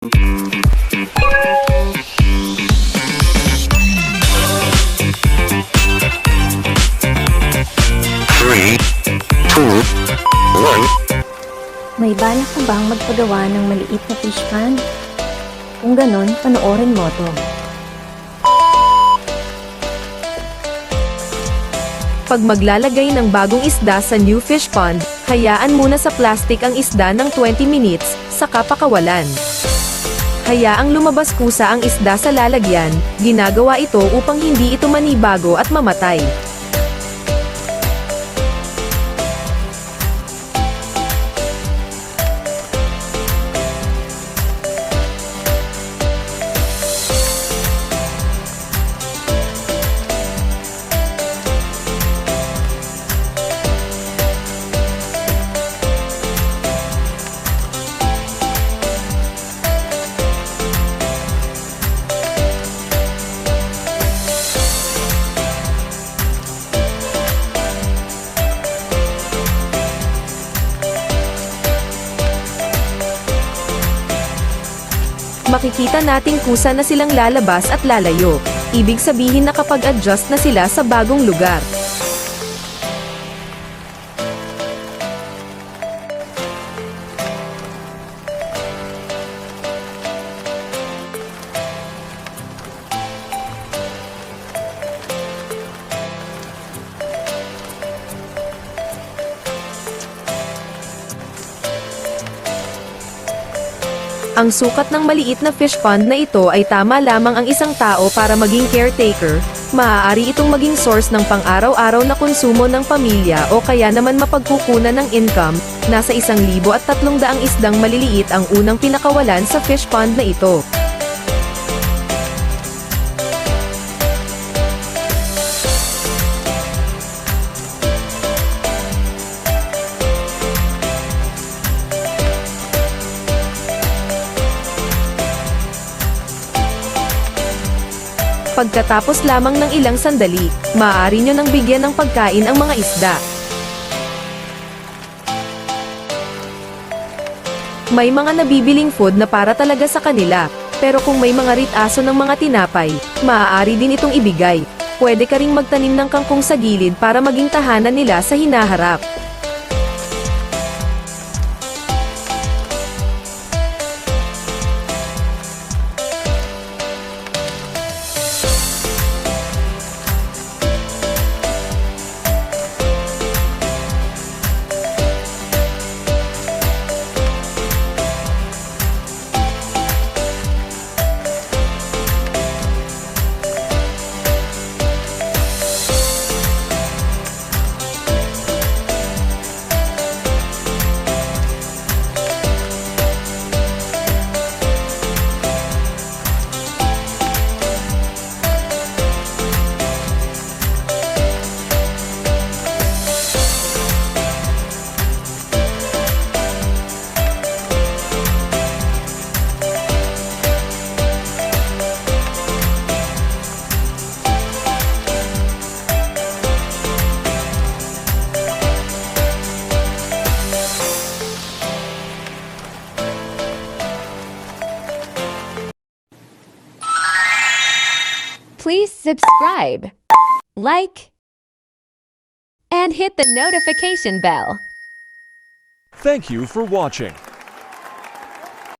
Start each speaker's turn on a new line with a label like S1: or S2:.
S1: Three, two, one.
S2: May balak ka bang magpagawa ng maliit na fish pan? Kung ganon, panoorin mo to.
S3: Pag maglalagay ng bagong isda sa new fish pond, hayaan muna sa plastic ang isda ng 20 minutes, saka pakawalan. Hayaang lumabas kusa ang isda sa lalagyan, ginagawa ito upang hindi ito manibago at mamatay. Makikita nating kusa na silang lalabas at lalayo. Ibig sabihin na kapag-adjust na sila sa bagong lugar. Ang sukat ng maliit na fish pond na ito ay tama lamang ang isang tao para maging caretaker. Maaari itong maging source ng pang-araw-araw na konsumo ng pamilya o kaya naman mapagkukunan ng income. Nasa 1,300 isdang maliliit ang unang pinakawalan sa fish pond na ito. Pagkatapos lamang ng ilang sandali, maaari nyo nang bigyan ng pagkain ang mga isda. May mga nabibiling food na para talaga sa kanila, pero kung may mga ritaso ng mga tinapay, maaari din itong ibigay. Pwede ka ring magtanim ng kangkong sa gilid para maging tahanan nila sa hinaharap.
S4: Please subscribe, like, and hit the notification bell.
S5: Thank you for watching.